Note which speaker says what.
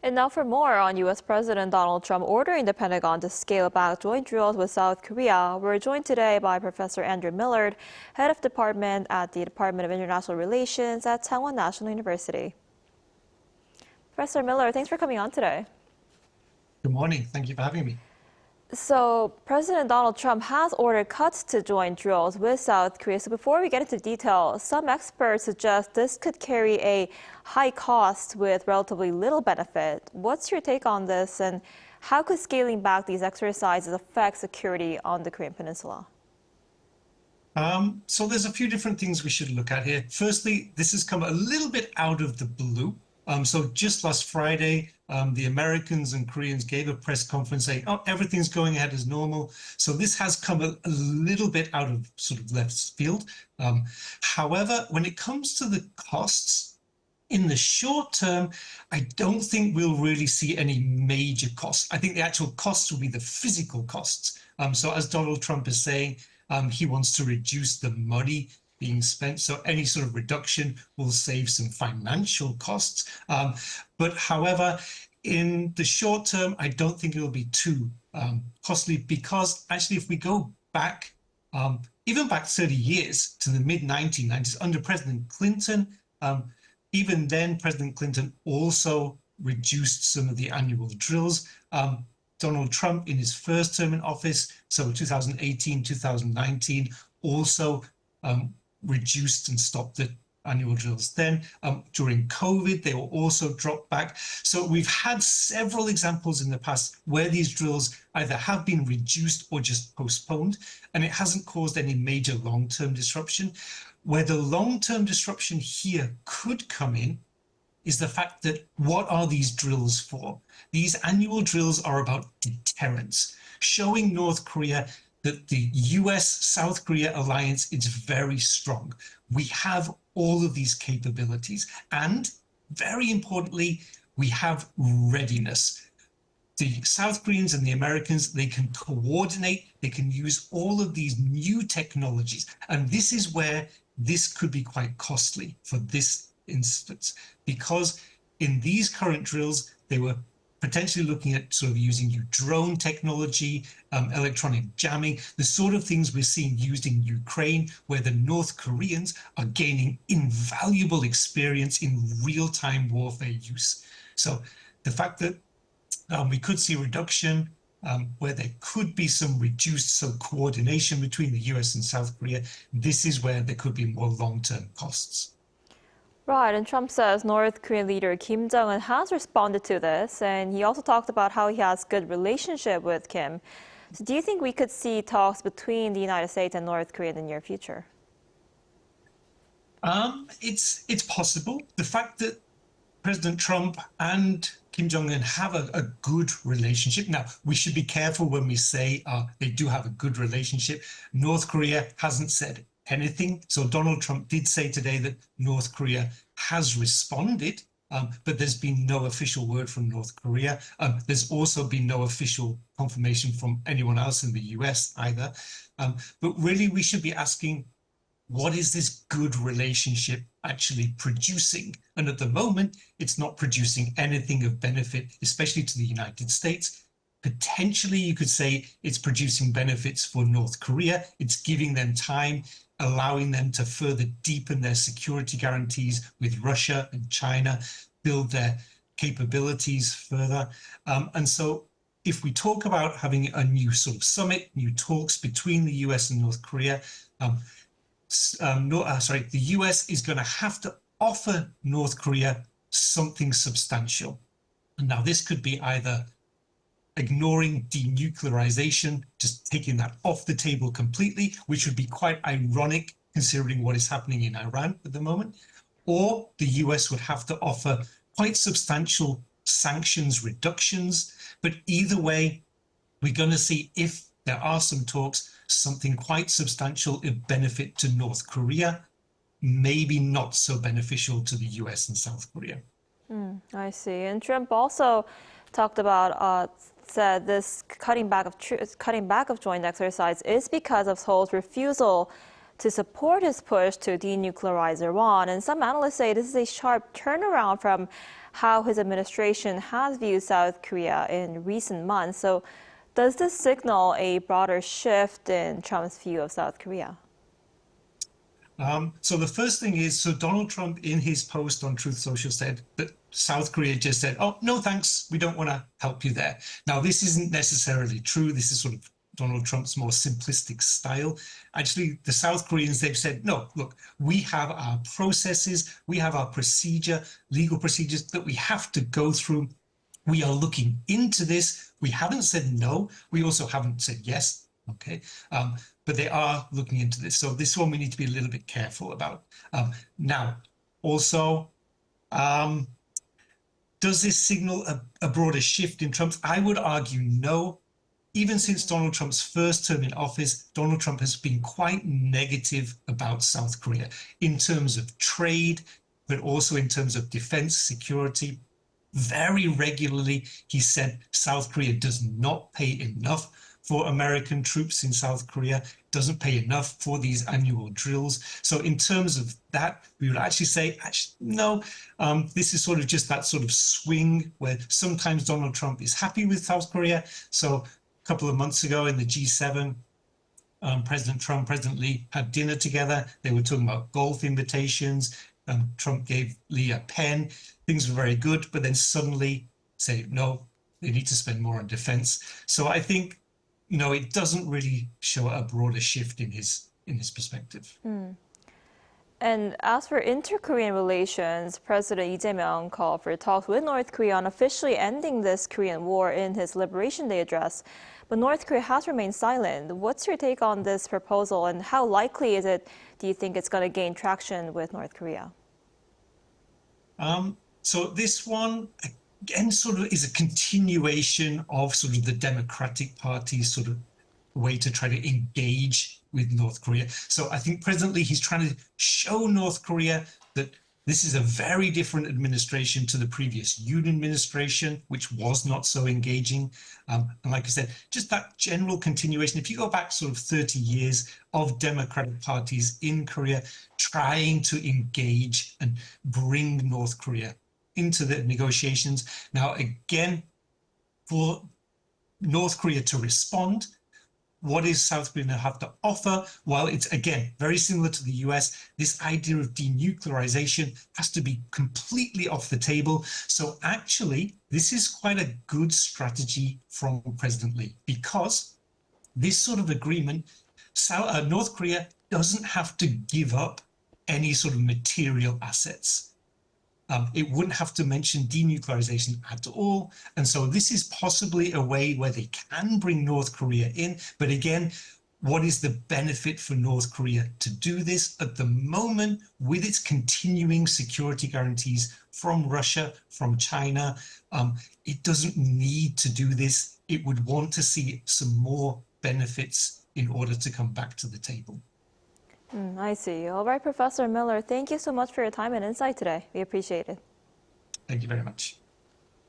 Speaker 1: And now for more on U.S. President Donald Trump ordering the Pentagon to scale back joint drills with South Korea. We're joined today by Professor Andrew Millard, head of department at the Department of International Relations at Changwon National University. Professor Millard, thanks for coming on today.
Speaker 2: Good morning. Thank you for having me.
Speaker 1: So President Donald Trump has ordered cuts to joint drills with South Korea. So before we get into detail, some experts suggest this could carry a high cost with relatively little benefit. What's your take on this, and how could scaling back these exercises affect security on the Korean Peninsula?
Speaker 2: So there's a few different things we should look at here. Firstly, this has come a little bit out of the blue. So just last Friday, the Americans and Koreans gave a press conference saying, oh, everything's going ahead as normal. So this has come a little bit out of sort of left field. However, when it comes to the costs, in the short term, I don't think we'll really see any major costs. I think the actual costs will be the physical costs. So as Donald Trump is saying, he wants to reduce the money being spent. So any sort of reduction will save some financial costs. But however, in the short term, I don't think it'll be too costly, because actually if we go back, even back 30 years to the mid-1990s under President Clinton, even then President Clinton also reduced some of the annual drills. Donald Trump in his first term in office, so 2018, 2019, also reduced and stopped the annual drills then. During COVID, they were also dropped back. So we've had several examples in the past where these drills either have been reduced or just postponed, and it hasn't caused any major long-term disruption. Where the long-term disruption here could come in is the fact that what are these drills for? These annual drills are about deterrence, showing North Korea that the US-South Korea alliance is very strong. We have all of these capabilities. And very importantly, we have readiness. The South Koreans and the Americans, they can coordinate, they can use all of these new technologies. And this is where this could be quite costly for this instance, because in these current drills, they were potentially looking at sort of using new drone technology, electronic jamming, the sort of things we're seeing used in Ukraine, where the North Koreans are gaining invaluable experience in real-time warfare use. So the fact that we could see reduction, where there could be some reduced coordination between the US and South Korea, this is where there could be more long-term costs.
Speaker 1: Right, and Trump says North Korean leader Kim Jong-un has responded to this, and he also talked about how he has good relationship with Kim. So do you think we could see talks between the United States and North Korea in the near future?
Speaker 2: It's possible. The fact that President Trump and Kim Jong-un have a good relationship. Now, we should be careful when we say they do have a good relationship. North Korea hasn't said anything. So Donald Trump did say today that North Korea has responded, but there's been no official word from North Korea. There's also been no official confirmation from anyone else in the US either. But really, we should be asking, what is this good relationship actually producing? And at the moment, it's not producing anything of benefit, especially to the United States. Potentially, you could say it's producing benefits for North Korea. It's giving them time, allowing them to further deepen their security guarantees with Russia and China, build their capabilities further. And so if we talk about having a new sort of summit, new talks between the US and North Korea, the US is going to have to offer North Korea something substantial. And now this could be either ignoring denuclearization, just taking that off the table completely, which would be quite ironic considering what is happening in Iran at the moment, or the US would have to offer quite substantial sanctions reductions. But either way, we're going to see, if there are some talks, something quite substantial of benefit to North Korea, maybe not so beneficial to the US and South Korea.
Speaker 1: I see. And Trump also talked about said this cutting back of joint exercise is because of Seoul's refusal to support his push to denuclearize Iran. And some analysts say this is a sharp turnaround from how his administration has viewed South Korea in recent months. So does this signal a broader shift in Trump's view of South Korea?
Speaker 2: So the first thing is, so Donald Trump in his post on Truth Social said that South Korea just said, oh, no, thanks, we don't want to help you there. Now, this isn't necessarily true. This is sort of Donald Trump's more simplistic style. Actually, the South Koreans, they've said, no, look, we have our processes, we have our legal procedures that we have to go through. We are looking into this. We haven't said no. We also haven't said yes. Okay. But they are looking into this. So this one we need to be a little bit careful about. Now, also, does this signal a broader shift in Trump's? I would argue no. Even since Donald Trump's first term in office, Donald Trump has been quite negative about South Korea in terms of trade, but also in terms of defense, security. Very regularly, he said South Korea does not pay enough for American troops in South Korea, doesn't pay enough for these annual drills. So in terms of that, we would actually say, no, this is sort of just that sort of swing where sometimes Donald Trump is happy with South Korea. So a couple of months ago in the G7, President Trump, President Lee had dinner together. They were talking about golf invitations. Trump gave Lee a pen. Things were very good, but then suddenly say, no, they need to spend more on defense. So I think, it doesn't really show a broader shift in his perspective.
Speaker 1: And as for inter-Korean relations, President Lee Jae-myung called for talks with North Korea on officially ending this Korean war in his Liberation Day address. But North Korea has remained silent. What's your take on this proposal, and how likely is it, do you think it's going to gain traction with North Korea?
Speaker 2: So this one, again, sort of is a continuation of sort of the Democratic Party's sort of way to try to engage with North Korea. So I think presently he's trying to show North Korea that this is a very different administration to the previous Yoon administration, which was not so engaging. And like I said, just that general continuation. If you go back sort of 30 years of Democratic parties in Korea trying to engage and bring North Korea into the negotiations. Now, again, for North Korea to respond, what is South Korea going to have to offer? Well, it's, again, very similar to the US. This idea of denuclearization has to be completely off the table. So actually, this is quite a good strategy from President Lee, because this sort of agreement, North Korea doesn't have to give up any sort of material assets. It wouldn't have to mention denuclearization at all. And so this is possibly a way where they can bring North Korea in. But again, what is the benefit for North Korea to do this at the moment with its continuing security guarantees from Russia, from China? It doesn't need to do this. It would want to see some more benefits in order to come back to the table.
Speaker 1: I see. All right, Professor Millard, thank you so much for your time and insight today. We appreciate it.
Speaker 2: Thank you very much.